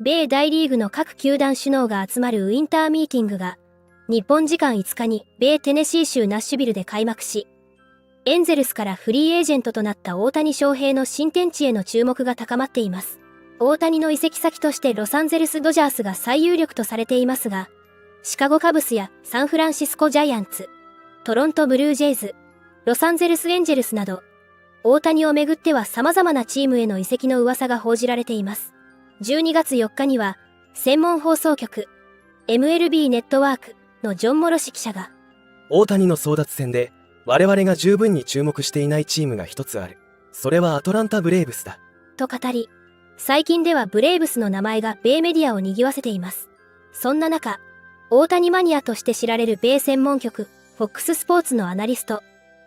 米大リーグの各球団首脳が集まるウィンターミーティングが、日本時間5日に米テネシー州ナッシュビルで開幕し、エンゼルスからフリーエージェントとなった大谷翔平の新天地への注目が高まっています。大谷の移籍先としてロサンゼルスドジャースが最有力とされていますが、シカゴカブスやサンフランシスコジャイアンツ、トロントブルージェイズ、ロサンゼルスエンジェルスなど、大谷をめぐっては様々なチームへの移籍の噂が報じられています。12月4日には、専門放送局、MLB ネットワークのジョン・モロシ記者が、大谷の争奪戦で、我々が十分に注目していないチームが一つある。それはアトランタ・ブレーブスだ。と語り、最近ではブレーブスの名前が米メディアを賑わせています。そんな中、大谷マニアとして知られる米専門局、FOX スポーツのアナリスト、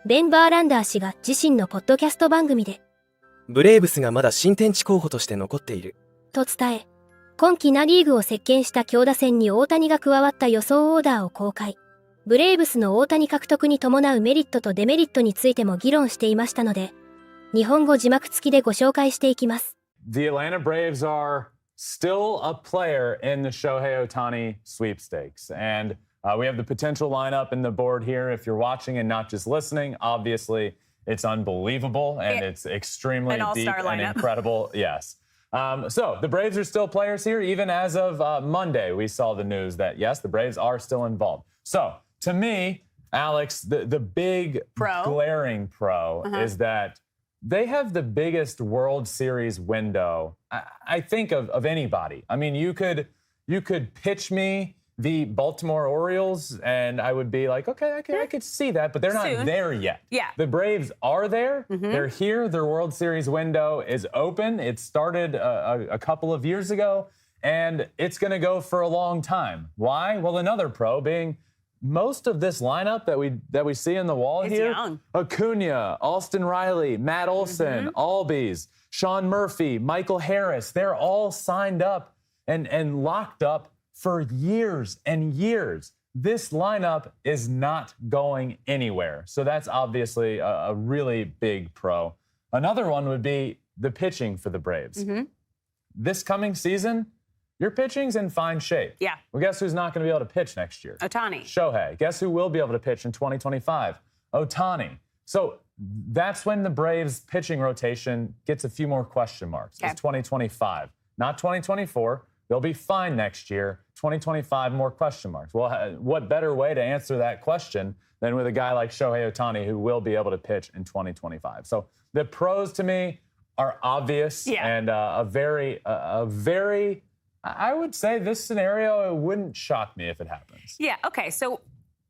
ベン・バーランダー氏が自身のポッドキャスト番組で、ブレーブスがまだ新天地候補として残っている。と伝え、今季ナリーグを席巻した強打線に大谷が加わった予想オーダーを公開。ブレーブスの大谷獲得に伴うメリットとデメリットについても議論していましたので、日本語字幕付きでご紹介していきます。The Atlanta Braves are still a player in the Shohei Ohtani sweepstakes. And we have the potential lineup in the board here. If you're watching and not just listening, obviously it's unbelievable and it's extremely deep and incredible. Yes. So the Braves are still players here. Even as of Monday, we saw the news that, yes, the Braves are still involved. So to me, Alex, the big glaring pro is that they have the biggest World Series window, I think, of anybody. I mean, you could pitch me the Baltimore Orioles, and I would be like, okay, I could see that, but they're not there yet. Yeah. The Braves are there. They're here. Their World Series window is open. It started a couple of years ago, and it's going to go for a long time. Why? Well, another pro being most of this lineup that we see in the wall here, young. Acuna, Austin Riley, Matt Olson, Albies, Sean Murphy, Michael Harris, they're all signed up and locked up for years and years. This lineup is not going anywhere. So that's obviously a really big pro. Another one would be the pitching for the Braves. This coming season, your pitching's in fine shape. Yeah. Well, guess who's not going to be able to pitch next year? Ohtani. Shohei. Guess who will be able to pitch in 2025? Ohtani. So that's when the Braves pitching rotation gets a few more question marks. It's 2025, not 2024. They'll be fine next year. 2025, more question marks. Well, what better way to answer that question than with a guy like Shohei Ohtani who will be able to pitch in 2025? So the pros to me are obvious and a very, I would say this scenario, it wouldn't shock me if it happens. Yeah, okay, so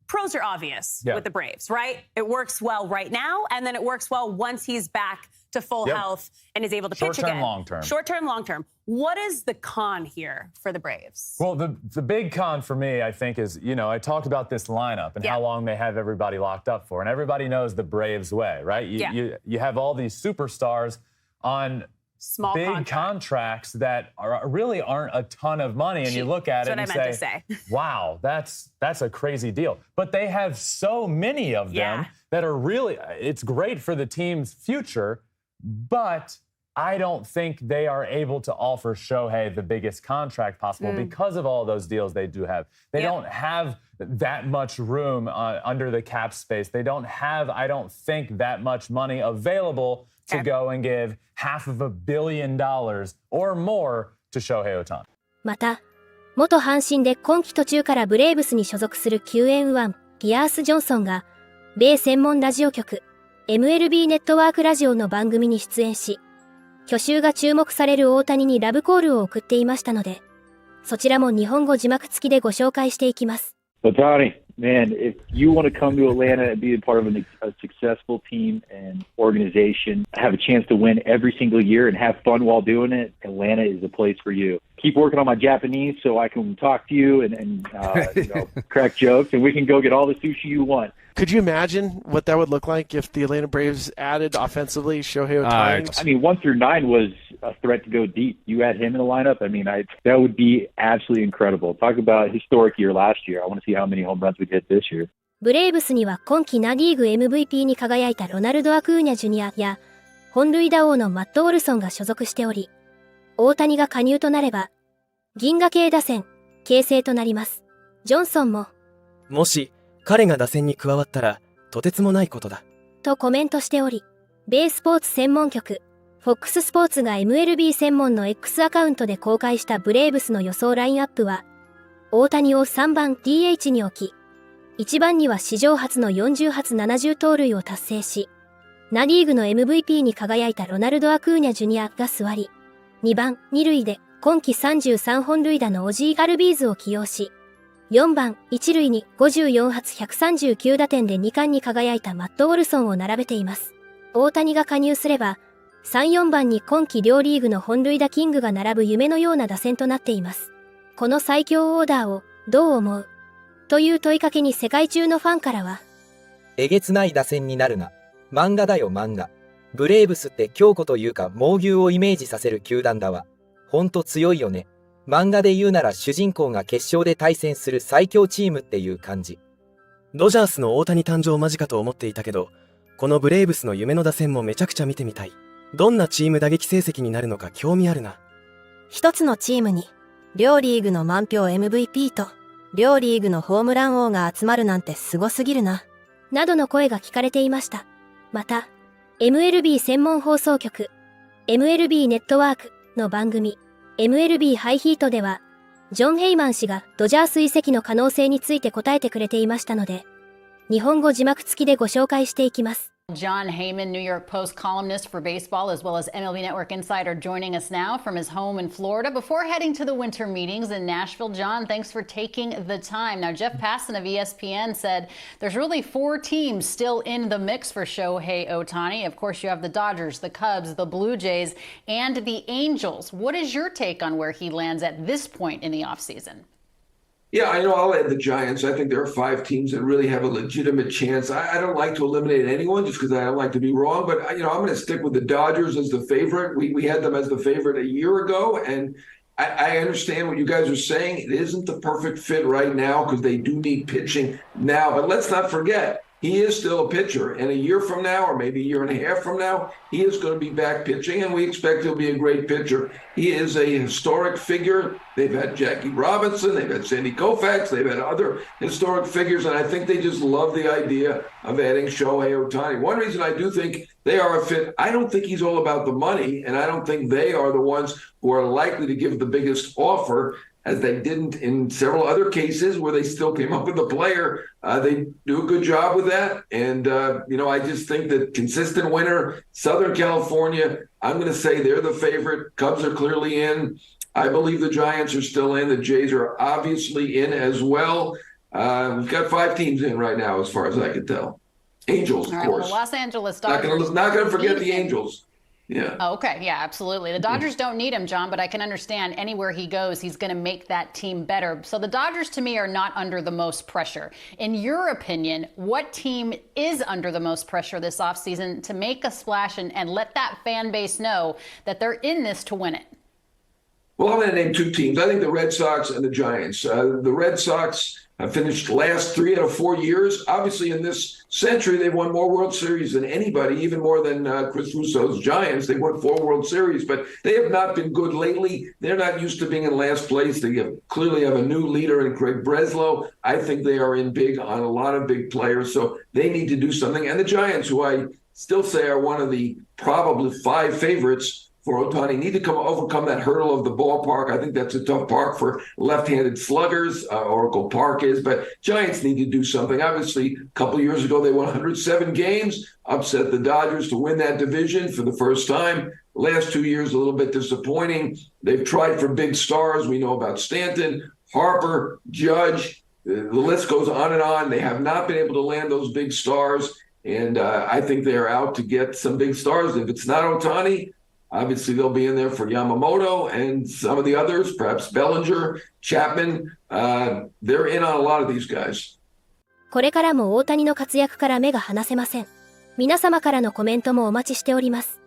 pros are obvious with the Braves, right? It works well right now, and then it works well once he's back to full health and is able to pitch again. Short-term, long-term. Short-term, long-term. What is the con here for the Braves? Well, the big con for me, I think, is, I talked about this lineup and how long they have everybody locked up for. And everybody knows the Braves way, right? You have all these superstars on small big contracts that really aren't a ton of money, and you look at it and say, wow, that's a crazy deal. But they have so many of them that are really, it's great for the team's future, but I don't think they are able to offer Shohei the biggest contract possible because of all those deals they do have. They don't have that much room under the cap space. They don't have, I don't think, that much money available to go and give $500 million or more to Shohei Ohtani. また、元阪神で今季途中からブレーブスに所属する QN1 ピアース・ジョンソンが、米専門ラジオ局 MLB ネットワークラジオの番組に出演し、去就が注目される大谷にラブコールを送っていましたので、そちらも日本語字幕付きでご紹介していきます。Ohtani, man, if you want to come to Atlanta and be a part of a successful team and organization, have a chance to win every single year and have fun while doing it, Atlanta is the place for you. Keep working on my Japanese so I can talk to you and crack jokes, and we can go get all the sushi you want. Could you imagine what that would look like if the Atlanta Braves added offensively Shohei Ohtani? I mean, 1 through 9 was a threat to go deep. You add him in the lineup, I mean, that would be absolutely incredible. Talk about a historic year last year. I want to see how many home runs we'd hit this year. ブレーブスには今季ナ・リーグ MVP に輝いたロナルド・アクーニャ・ジュニアや本塁打王のマット・オルソンが所属しており、大谷が加入となれば、銀河系打線、形成となります。ジョンソンも、もし彼が打線に加わったらとてつもないことだ。とコメントしており、米スポーツ専門局、FOX スポーツが MLB 専門の X アカウントで公開したブレーブスの予想ラインアップは、大谷を3番 DH に置き、1番には史上初の40発70盗塁を達成し、ナ・リーグの MVP に輝いたロナルド・アクーニャ・ジュニアが座り、2番2塁で今季33本塁打のオジー・アルビーズを起用し、4番1塁に54発139打点で2冠に輝いたマット・ウォルソンを並べています。大谷が加入すれば、3、4番に今季両リーグの本塁打キングが並ぶ夢のような打線となっています。この最強オーダーをどう思うという問いかけに世界中のファンからは、えげつない打線になるな。漫画だよ漫画。ブレーブスって強固というか猛牛をイメージさせる球団だわ。ほんと強いよね。漫画で言うなら主人公が決勝で対戦する最強チームっていう感じ。ドジャースの大谷誕生間近と思っていたけど、このブレーブスの夢の打線もめちゃくちゃ見てみたい。どんなチーム打撃成績になるのか興味あるな。一つのチームに両リーグの満票 MVP と両リーグのホームラン王が集まるなんてすごすぎるな。などの声が聞かれていました。また、MLB 専門放送局、MLB ネットワークの番組、MLB ハイヒートでは、ジョン・ヘイマン氏がドジャース移籍の可能性について答えてくれていましたので、日本語字幕付きでご紹介していきます。John Heyman, New York Post columnist for baseball, as well as MLB Network insider, joining us now from his home in Florida before heading to the winter meetings in Nashville. John, thanks for taking the time. Now, Jeff Passan of ESPN said there's really 4 teams still in the mix for Shohei Ohtani. Of course, you have the Dodgers, the Cubs, the Blue Jays, and the Angels. What is your take on where he lands at this point in the offseason? Yeah, I know I'll add the Giants. I think there are 5 teams that really have a legitimate chance. I don't like to eliminate anyone just because I don't like to be wrong, but I'm going to stick with the Dodgers as the favorite. We had them as the favorite a year ago, and I understand what you guys are saying. It isn't the perfect fit right now because they do need pitching now, but let's not forget, he is still a pitcher, and a year from now, or maybe a year and a half from now, he is going to be back pitching, and we expect he'll be a great pitcher. He is a historic figure. They've had Jackie Robinson, they've had Sandy Koufax, they've had other historic figures, and I think they just love the idea of adding Shohei Ohtani. One reason I do think they are a fit, I don't think he's all about the money, and I don't think they are the ones who are likely to give the biggest offer, as they didn't in several other cases where they still came up with a player. They do a good job with that. And, I just think that consistent winner, Southern California, I'm going to say they're the favorite. Cubs are clearly in. I believe the Giants are still in. The Jays are obviously in as well. We've got 5 teams in right now, as far as I can tell. Angels, of course. Well, Los Angeles Dodgers. Not going to forget the Angels. Yeah. Oh, okay. Yeah, absolutely. The Dodgers don't need him, John, but I can understand anywhere he goes, he's going to make that team better. So the Dodgers, to me, are not under the most pressure. In your opinion, what team is under the most pressure this offseason to make a splash and let that fan base know that they're in this to win it? Well, I'm going to name 2 teams. I think the Red Sox and the Giants. The Red Sox finished last 3 out of 4 years. Obviously, in this century, they've won more World Series than anybody, even more than Chris Russo's Giants. They won 4 World Series, but they have not been good lately. They're not used to being in last place. They clearly have a new leader in Craig Breslow. I think they are in big on a lot of big players, so they need to do something. And the Giants, who I still say are one of the probably 5 favorites for Ohtani, need to overcome that hurdle of the ballpark. I think that's a tough park for left-handed sluggers. Oracle Park is, but Giants need to do something. Obviously, a couple of years ago, they won 107 games, upset the Dodgers to win that division for the first time. Last 2 years, a little bit disappointing. They've tried for big stars. We know about Stanton, Harper, Judge. The list goes on and on. They have not been able to land those big stars, and I think they are out to get some big stars. If it's not Ohtani, obviously, they'll be in there for Yamamoto and some of the others, perhaps Bellinger, Chapman. They're in on a lot of these guys. これからも大谷の活躍から目が離せません。皆様からのコメントもお待ちしております。